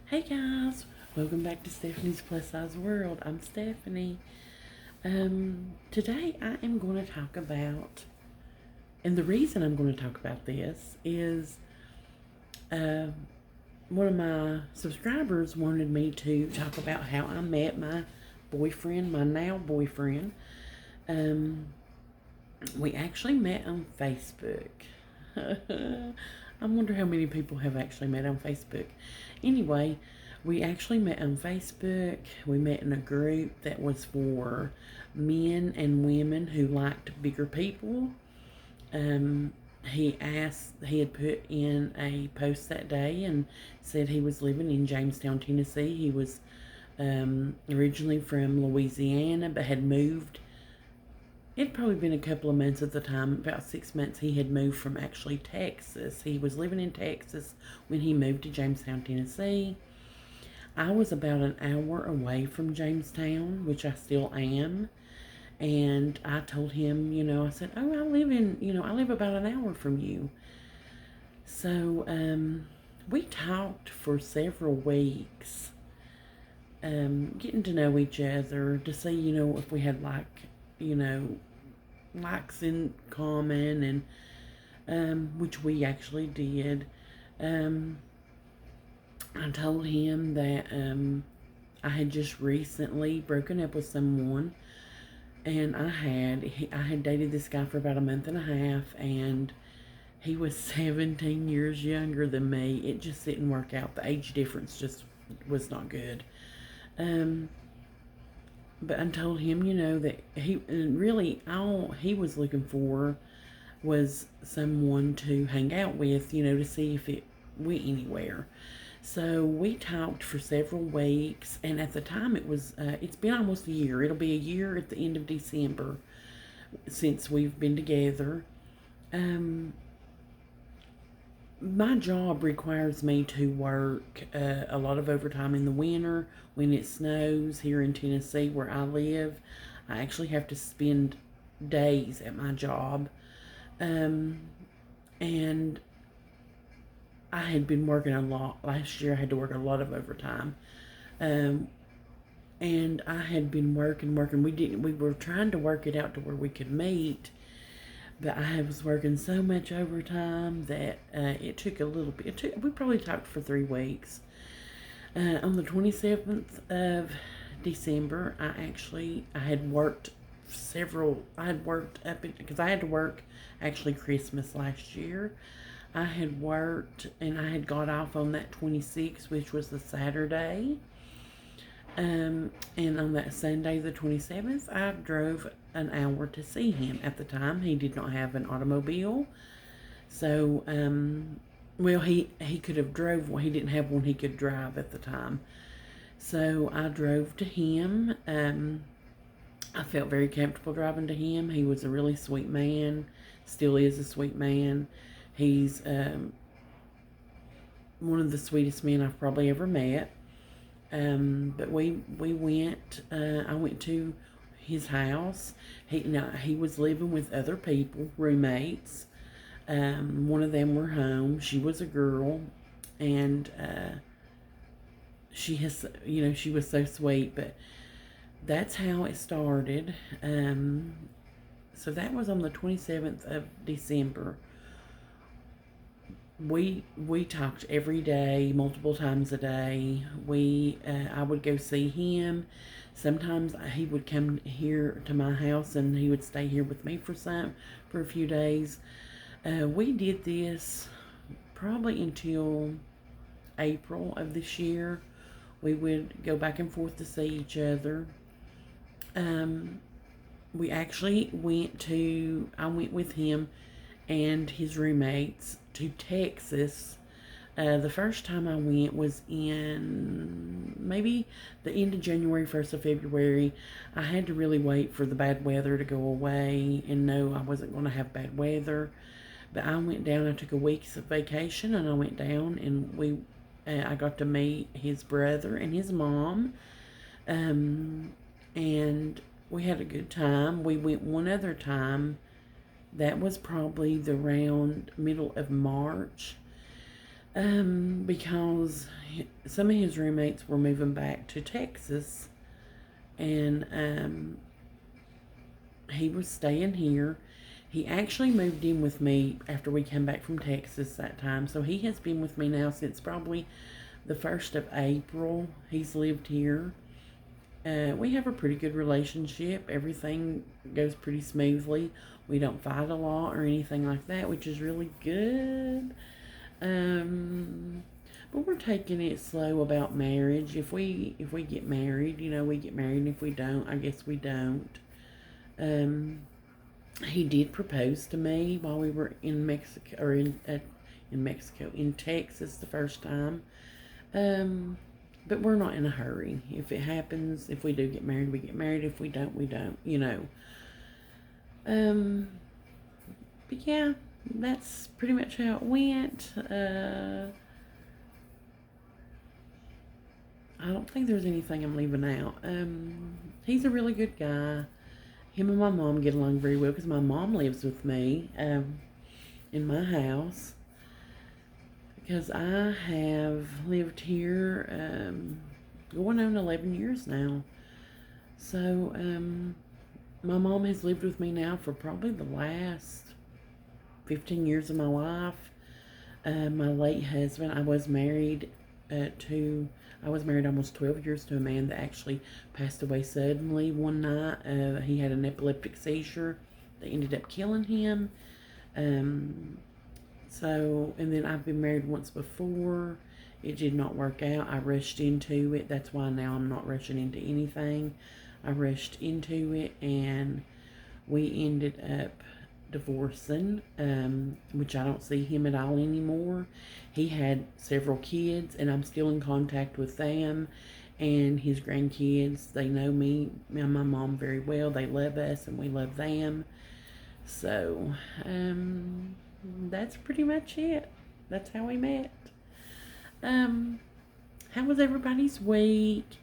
Hey guys, welcome back to Stephanie's Plus Size World. I'm Stephanie. Today I am going to talk about, and the reason I'm going to talk about this is uh, one of my subscribers wanted me to talk about how I met my boyfriend, my now boyfriend. Um, we actually met on Facebook. I wonder how many people have actually met on Facebook. Anyway, we actually met on Facebook. We met in a group that was for men and women who liked bigger people. Um, he had put in a post that day and said he was living in Jamestown, Tennessee. He was originally from Louisiana but had moved. It'd probably been a couple of months at the time, about 6 months. He had moved from actually Texas. He was living in Texas when he moved to Jamestown, Tennessee. I was about an hour away from Jamestown, which I still am. And I told him, I said, oh, I live about an hour from you. So we talked for several weeks, getting to know each other to see, if we had you know, likes in common, and which we actually did. Um, I told him that I had just recently broken up with someone, and I had dated this guy for about a month and a half, and he was 17 years younger than me. It just didn't work out. The age difference just was not good. Um, but I told him, that all he was looking for was someone to hang out with, to see if it went anywhere. So we talked for several weeks, and at the time it's been almost a year. It'll be a year at the end of December since we've been together. Um, my job requires me to work a lot of overtime in the winter when it snows here in Tennessee where I live. I actually have to spend days at my job. Um, and I had been working a lot. Last year I had to work a lot of overtime. Um, and I had been working. We were trying to work it out to where we could meet, but I was working so much overtime that it took a little bit. We probably talked for 3 weeks. On the 27th of December, I had worked I had worked because I had to work actually Christmas last year. I had worked and I had got off on that 26th, which was the Saturday. And on that Sunday, the 27th, I drove an hour to see him. At the time, he did not have an automobile. So, he could have drove one. He didn't have one he could drive at the time. So I drove to him. I felt very comfortable driving to him. He was a really sweet man, still is a sweet man. He's one of the sweetest men I've probably ever met. But we went. I went to his house. He was living with other people, roommates. One of them were home. She was a girl, and she was so sweet. But that's how it started. So that was on the 27th of December. We talked every day, multiple times a day. I would go see him. Sometimes he would come here to my house and he would stay here with me for a few days. We did this probably until April of this year. We would go back and forth to see each other. We actually I went with him and his roommates to Texas. The first time I went was in maybe the end of January, 1st of February. I had to really wait for the bad weather to go away and know I wasn't going to have bad weather. But I went down, I took a week's vacation and I went down and I got to meet his brother and his mom. And we had a good time. We went one other time. That was probably the round middle of March. Because some of his roommates were moving back to Texas, and he was staying here. He actually moved in with me after we came back from Texas that time, so he has been with me now since probably the 1st of April. He's lived here. We have a pretty good relationship. Everything goes pretty smoothly. We don't fight a lot or anything like that, which is really good. But we're taking it slow about marriage. If we get married, we get married. And if we don't, I guess we don't. He did propose to me while we were in Mexico, or in Texas the first time. But we're not in a hurry. If it happens, if we do get married, we get married. If we don't, we don't. But yeah, that's pretty much how it went. I don't think there's anything I'm leaving out. He's a really good guy. Him and my mom get along very well because my mom lives with me in my house. Because I have lived here going on 11 years now. So my mom has lived with me now for probably the last 15 years of my life. My late husband, I was married almost 12 years to a man that actually passed away suddenly one night. He had an epileptic seizure that ended up killing him. And then I've been married once before. It did not work out. I rushed into it. That's why now I'm not rushing into anything. I rushed into it, and we ended up divorcing, which I don't see him at all anymore. He had several kids, and I'm still in contact with them and his grandkids. They know me and my mom very well. They love us, and we love them. So, that's pretty much it. That's how we met. How was everybody's week?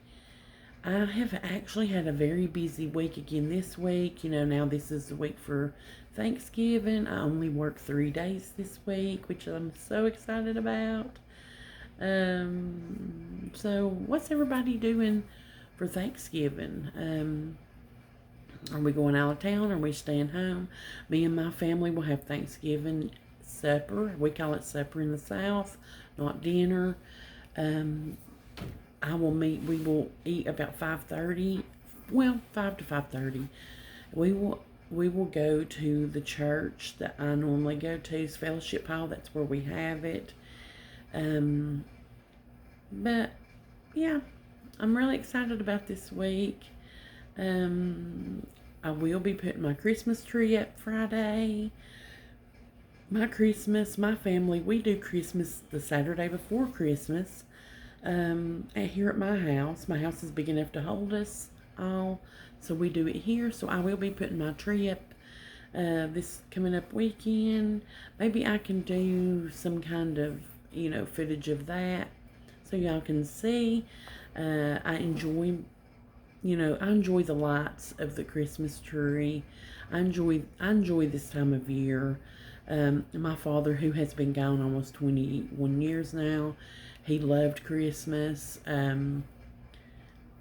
I have actually had a very busy week again this week. Now this is the week for Thanksgiving. I only work 3 days this week, which I'm so excited about. So what's everybody doing for Thanksgiving? Are we going out of town? Are we staying home? Me and my family will have Thanksgiving supper. We call it supper in the South, not dinner. We will eat about 5:30. Well, 5 to 5:30. We will go to the church that I normally go to, it's Fellowship Hall. That's where we have it. But yeah, I'm really excited about this week. I will be putting my Christmas tree up Friday. My family, we do Christmas the Saturday before Christmas. Here at my house. My house is big enough to hold us all, so we do it here. So I will be putting my tree up this coming up weekend. Maybe I can do some kind of footage of that so y'all can see. I enjoy the lights of the Christmas tree. I enjoy this time of year. My father, who has been gone almost 21 years now, he loved Christmas, and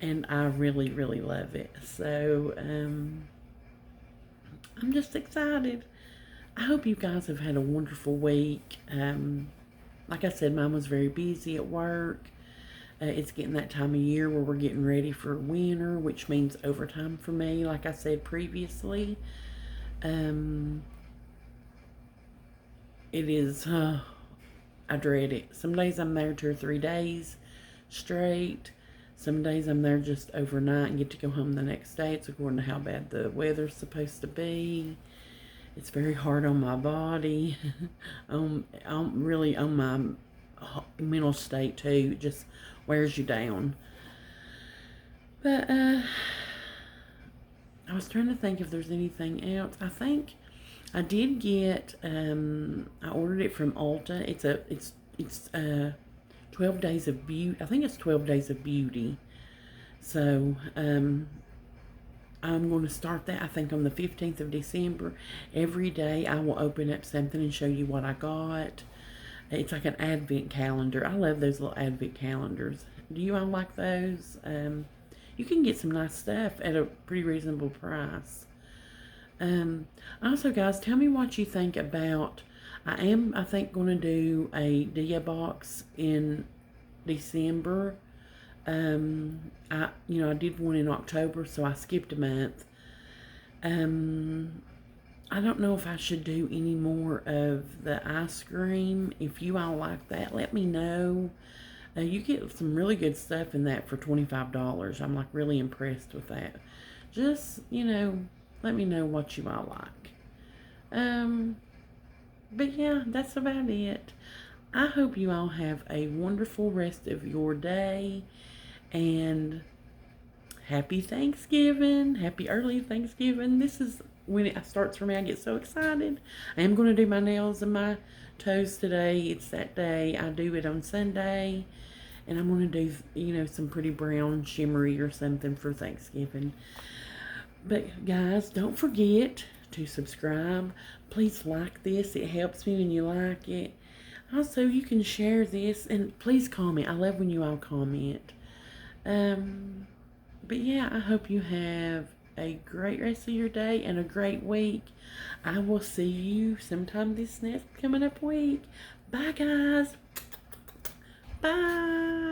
I really, really love it. So, I'm just excited. I hope you guys have had a wonderful week. Like I said, mine was very busy at work. It's getting that time of year where we're getting ready for winter, which means overtime for me, like I said previously. It is, I dread it. Some days I'm there 2 or 3 days straight. Some days I'm there just overnight and get to go home the next day. It's according to how bad the weather's supposed to be. It's very hard on my body. Really on my mental state too. It just wears you down. But I was trying to think if there's anything else. I think I did get, I ordered it from Ulta. It's 12 Days of Beauty. I think it's 12 Days of Beauty. So, I'm going to start that, I think, on the 15th of December. Every day I will open up something and show you what I got. It's like an advent calendar. I love those little advent calendars. Do you all like those? You can get some nice stuff at a pretty reasonable price. Also, guys, tell me what you think about. I think, going to do a Dia box in December. I did one in October, so I skipped a month. I don't know if I should do any more of the ice cream. If you all like that, let me know. You get some really good stuff in that for $25. I'm like really impressed with that. Just, let me know what you all like. But yeah, that's about it. I hope you all have a wonderful rest of your day, and happy Thanksgiving. Happy early Thanksgiving. This is when it starts for me. I get so excited. I am going to do my nails and my toes today. It's that day. I do it on Sunday. And I'm going to do, some pretty brown shimmery or something for Thanksgiving. But guys, don't forget to subscribe. Please like this. It helps me when you like it. Also, you can share this, and please comment. I love when you all comment. But yeah, I hope you have a great rest of your day and a great week. I will see you sometime this next coming up week. Bye, guys. Bye.